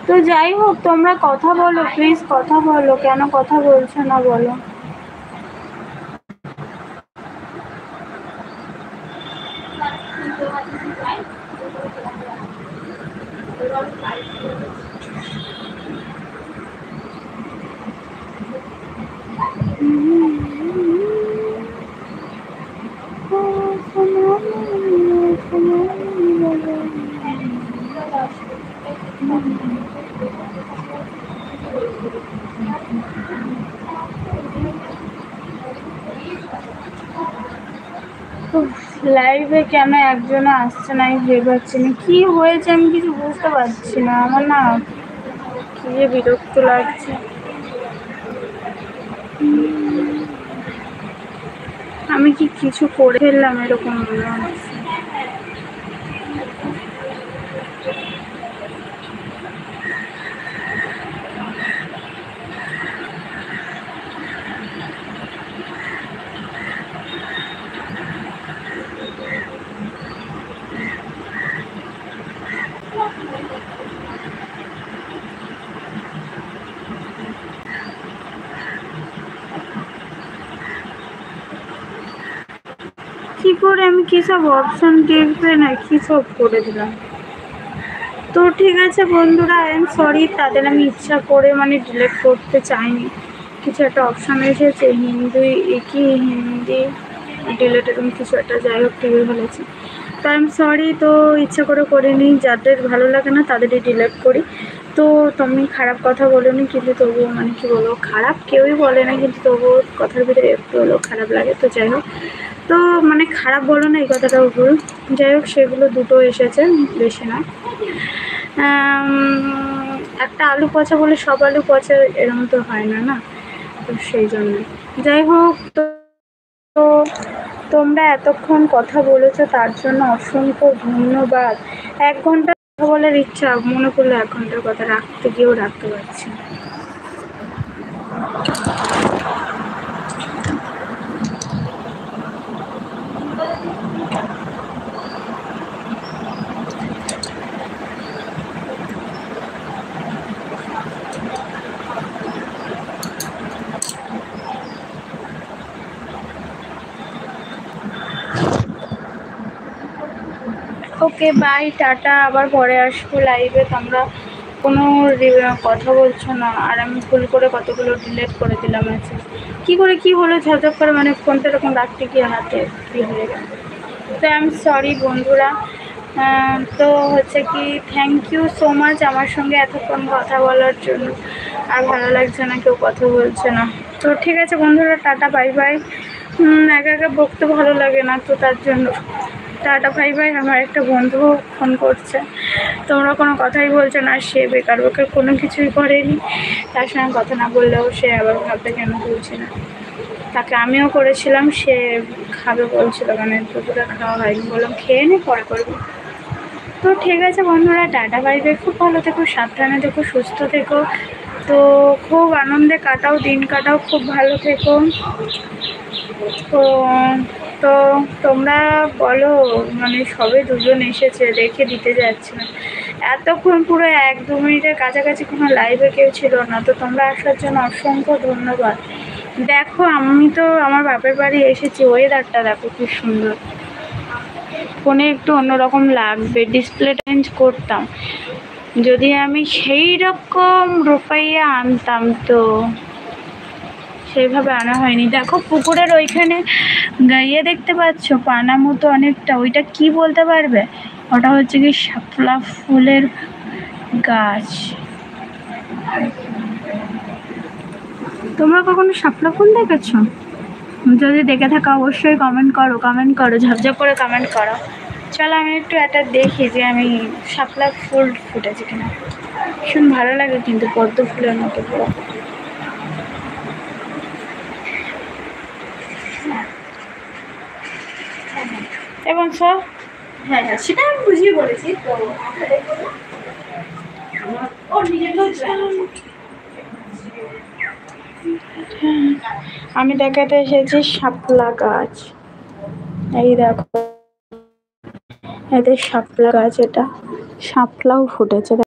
তো যাই হোক, তোমরা কথা বলো প্লিজ, কথা বলো, কেন কথা বলছো না বলো। লাইভে কেন একজনে আসছে না আমি ভেবে পাচ্ছি না, কি হয়েছে আমি কিছু বুঝতে পারছি না। আমার না কি যে বিরক্ত লাগছে। আমি কি কিছু করে ফেললাম এরকম মনে হচ্ছে। কি করে আমি কি সব অপশন টিপে না কি সব করে দিলাম। তো ঠিক আছে বন্ধুরা, আই এম সরি, তাদের আমি ইচ্ছা করে মানে ডিলিট করতে চাইনি। কিছু একটা অপশান এসেছে হিন্দি ডিলিট এরকম কিছু একটা, যাই হোক টিভি ফেলেছি। তো আই এম সরি, তো ইচ্ছা করে করিনি, যাদের ভালো লাগে না তাদেরই ডিলিট করি। তো তুমি খারাপ কথা বলোনি, কিন্তু তবুও মানে কি বলবো, খারাপ কেউই বলে না, কিন্তু তবুও কথার ভিতরে একটু হলেও খারাপ লাগে। তো যাই হোক, তো মানে খারাপ বলো না এই কথাটাও ভুল। যাই হোক, সেগুলো দুটো এসেছে, বেশি না। একটা আলু পচা বলে সব আলু পচা এরকম তো হয় না, না? তো সেই জন্য যাই হোক, তো তোমরা এতক্ষণ কথা বলেছো তার জন্য অসংখ্য ধন্যবাদ। 1 ঘন্টা কথা বলার ইচ্ছা, মনে করলে 1 ঘন্টার কথা রাখতে গিয়েও রাখতে পারছি না। ওকে বাই, টাটা, আবার পরে আসবো লাইভে। তোমরা কোনো কথা বলছো না, আর আমি ভুল করে কতগুলো ডিলিট করে দিলাম আছে। কী করে কী হলো ঝপঝপ করে, মানে ফোনটা এরকম রাখতে গিয়ে হাতে কী হয়ে গেল। তো আই এম সরি বন্ধুরা। তো হচ্ছে কি, থ্যাংক ইউ সো মাচ আমার সঙ্গে এতক্ষণ কথা বলার জন্য। আর ভালো লাগছে না, কেউ কথা বলছে না। তো ঠিক আছে বন্ধুরা, টাটা বাই বাই। একা একা বকতে ভালো লাগে না, তো তার জন্য টাটা বাই বাই। আমার একটা বন্ধু ফোন করছে, তোমরা কোনো কথাই বলছো না, সে বেকার বেকার কোনো কিছুই করেনি, তার সঙ্গে কথা না বললেও সে আবার ভাবতে কেন বলছি না। তাকে আমিও করেছিলাম, সে খাবে বলছিল, মানে দুপুরে খাওয়া হয়নি, বললাম খেয়ে নে পরে করবো। তো ঠিক আছে বন্ধুরা, টাটা বাই বাই। খুব ভালো থেকো, সাবধানে থেকো, সুস্থ থেকো। তো খুব আনন্দে কাটাও, দিন কাটাও, খুব ভালো থেকো। তো তো তোমরা বলো, মানে সবে দুজন এসেছে, রেখে দিতে যাচ্ছে না। এতক্ষণ পুরো 1-2 মিনিটের কাছাকাছি কোনো লাইভে কেউ ছিল না। তো তোমরা আসার জন্য অসংখ্য ধন্যবাদ। দেখো, আমি তো আমার বাপের বাড়ি এসেছি, ওয়েদারটা দেখো কি সুন্দর। ফোনে একটু অন্যরকম লাগবে, ডিসপ্লে চেঞ্জ করতাম যদি আমি সেই রকম রূপাইয়া আনতাম, তো সেইভাবে আনা হয়নি। দেখো পুকুরের ওইখানে ইয়ে দেখতে পাচ্ছ, পানা মতো অনেকটা, ওইটা কি বলতে পারবে? ওটা হচ্ছে কি শাপলা ফুলের গাছ। তোমরা কখনো শাপলা ফুল দেখেছো? যদি দেখে থাকো অবশ্যই কমেন্ট করো, ঝপঝপ করে কমেন্ট করো। চলো আমি একটু এটা দেখি যে আমি শাপলা ফুল ফুটেছে কিনা। ভীষণ ভালো লাগে কিন্তু, পদ্ম ফুলের মতো পুরো। এবং সব হ্যাঁ হ্যাঁ, সেটা আমি বুঝিয়ে বলেছি। তো আমি দেখাতে এসেছি শাপলা গাছ, এই দেখো, এদের শাপলা গাছ, এটা শাপলাও ফুটেছে।